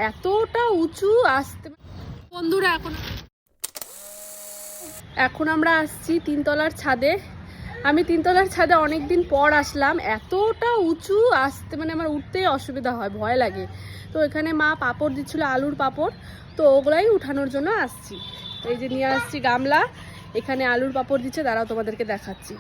এতটা উঁচু আসতে। বন্ধুরা এখন আমরা আসছি তিনতলার ছাদে। আমি তিনতলার ছাদে অনেকদিন পর আসলাম। এতটা উঁচু আসতে মানে আমার উঠতেই অসুবিধা হয়, ভয় লাগে। তো এখানে মা পাঁপড় দিচ্ছিল, আলুর পাঁপড়, তো ওগুলাই উঠানোর জন্য আসছি। এই যে নিয়ে আসছি গামলা, এখানে আলুর পাঁপড় দিচ্ছে, দাঁড়াও তোমাদেরকে দেখাচ্ছি।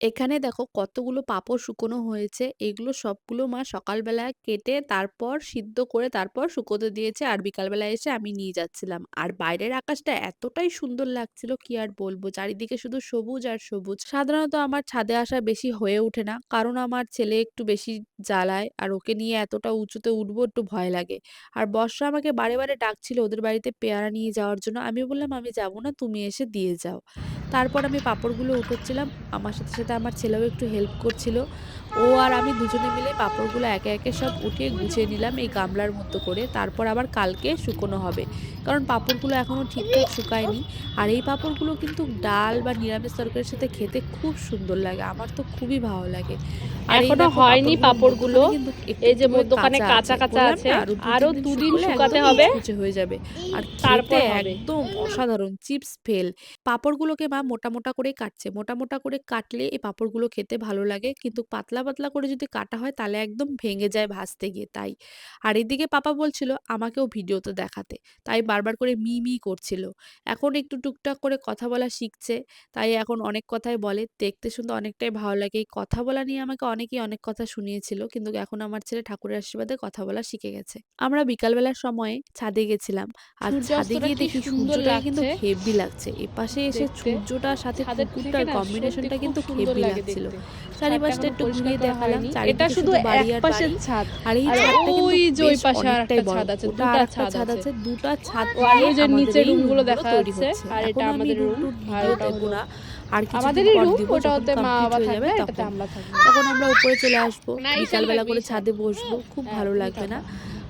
এখানে দেখো কতগুলো পাঁপড় শুকনো হয়েছে। এগুলো সবগুলো মা সকালবেলা কেটে তারপর সিদ্ধ করে তারপর শুকোতে দিয়েছে, আর বিকালবেলা এসে আমি নিয়ে যাচ্ছিলাম। আর বাইরের আকাশটা এতটাই সুন্দর লাগছিল কি আর বলবো, চারিদিকে শুধু সবুজ আর সবুজ। সাধারণত আমার ছাদে আসা বেশি হয়ে ওঠে না, কারণ আমার ছেলে একটু বেশি জ্বালায়, আর ওকে নিয়ে এতটা উঁচুতে উঠবো একটু ভয় লাগে। আর বর্ষা আমাকে বারে বারে ডাকছিল ওদের বাড়িতে পেয়ারা নিয়ে যাওয়ার জন্য। আমি বললাম আমি যাবো না, তুমি এসে দিয়ে যাও। তারপর আমি পাঁপড়গুলো উঠোচ্ছিলাম, আমার সাথে সাথে আমার ছেলেও একটু হেল্প করছিল। ও আর আমি দুজনে মিলে পাঁপড়গুলো একে একে সব উঠিয়ে গুছিয়ে নিলাম এই গামলার মধ্যে করে। তারপর আবার কালকে শুকোনো হবে, কারণ পাঁপড়গুলো এখনো ঠিকঠাক শুকায়নি। আর এই পাঁপড়গুলো কিন্তু ডাল বা নিরামিষ তরকারির সাথে খেতে খুব সুন্দর লাগে, আমার তো খুবই ভালো লাগে। আর এই এখনো দেখো হয়নি পাঁপড়গুলোর পাঁপড়গুলো, মধ্যখানে কিন্তু একটু এই একটু যে করে মধ্যখানে কাঁচা কাঁচা আছে। কাঁচা বললাম আছে, না আরো দুই আরো তিন দিন দুদিন শুকোলে শুকাতে একদম হবে, মুচমুচে হয়ে যাবে। আর খেতে তারপর হবে। একদম অসাধারণ, চিপস ফেল। পাঁপড়গুলোকে মা মোটা মোটা করেই কাটছে। মোটা মোটা করে কাটলে এই পাঁপড়গুলো খেতে ভালো লাগে, কিন্তু পাতলা পাতলা করে যদি কাটা হয় তাহলে একদম ভেঙে যায় ভাজতে গিয়ে, তাই। আর এদিকে পাপা বলছিল আমাকেও ভিডিওতে দেখাতে, তাই বারবার করে মি মি করছিল। এখন একটু টুকটাক করে কথা বলা শিখছে, তাই এখন অনেক কথাই বলে। দেখতে শুনতে অনেকটাই ভালো লাগে। এই কথা বলা নিয়ে আমাকে অনেকেই অনেক কথা শুনিয়েছিল, কিন্তু এখন আমার ছেলে ঠাকুরের আশীর্বাদে কথা বলা শিখে গেছে। আমরা বিকালবেলার সময়ে ছাদে গেছিলাম, আর ছাদে সূর্যাস্তটা গিয়ে কি দেখি সুন্দর সূর্যটাকে কিন্তু লাগছে হেব্বি লাগছে। এপাশে এসে দেখতে, সূর্যটার সাথে ছাদের থেকে পুকুরটার না সত্যি কম্বিনেশনটা খুব কিন্তু সুন্দর হেব্বি লাগে লাগছিল। দেখতে। ছাদটা চারিপাশটা এখনো একটু পরিষ্কার ঘুরিয়ে করা দেখালাম, হয়নি, এটা চারিদিকে শুধু শুধু বাড়ি এক আর পাশের বাড়ি। ছাদ। আর এই আর ছাদটা কিন্তু ওই যে ওই বেশ পাশে আর অনেকটাই একটা বড়। ছাদ আছে, ওটা আর দুটা একটা ছাদ ছাদ আছে। আছে, দুটা ছাদ ও আর মিলিয়ে ওই যে আমাদের নিচের এই রুমগুলো রুমগুলো দেখা তৈরি যাচ্ছে, হচ্ছে। আর এটা এখনো আমি আমাদের রুম রুম, টুর আর ভিডিও ওটা দেব হলো না, আর কিছুদিন আমাদেরই পর রুম। দিব, যখন ওটাতে মা কমপ্লিট বাবা হয়ে যাবে থাকবে, এটাতে তখন। আমরা থাকবো। তখন আমরা উপরে চলে আসবো, না এই ছাদ বিকালবেলা লাগবে, করে এই ছাদ। ছাদে বসবো, খুব হ্যাঁ ভালো তুমি লাগবে থাকো। না?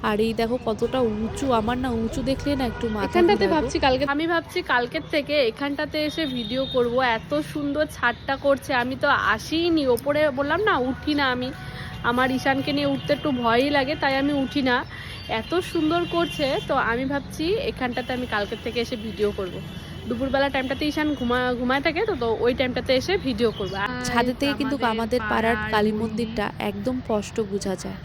আর এই দেখো কতটা উঁচু, আমার না উঁচু দেখলে না একটু মাথা এখানটাতে ঘুরায় গো। আমি ভাবছি কালকের থেকে এখানটাতে এসে ভিডিও করব। এত সুন্দর ছাদটা করছে, আমি তো আসিনি ওপরে, বললাম না উঠি না আমি। আমার ঈশানকে নিয়ে উঠতে একটু ভয়ই লাগে, তাই আমি উঠি না। এত সুন্দর করছে, তো আমি ভাবছি এখানটাতে আমি কালকের থেকে এসে ভিডিও করব। দুপুরবেলা টাইমটাতে ঈশান ঘুমায় থাকে, তো ওই টাইমটাতে এসে ভিডিও করবো। ছাদের থেকে কিন্তু আমাদের আমাদের পাড়ার পাড়ার কালী গলি, মন্দিরটা একদম স্পষ্ট বোঝা যায়।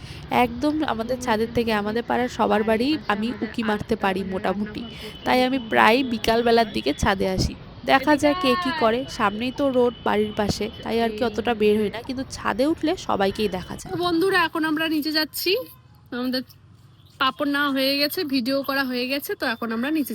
একদম আমাদের পুরো ছাদের থেকে গলি, আমাদের পাড়ার সবার আর বাড়ি এপাশে আমি আমাদের উঁকি মারতে আরেকটা পারি মানে মোটামুটি। রান্নাঘর করতে তাই আমি যেরকম প্রায় ব্যবহার বিকাল করা বেলার হয়। দিকে ছাদে আসি। দেখা এদিকে যায় কে কি আয়। করে, সামনেই তো রোড বাড়ির পাশে, তাই আর কি এই অতটা বের হই না, কিন্তু ছাদে উঠলে সবাইকেই দেখা তো যায়। বন্ধুরা এখন আমরা নিচে যাচ্ছি। আমাদের পাপড় নেওয়া হয়ে গেছে, ভিডিও করা হয়ে গেছে, তো এখন আমরা নিচে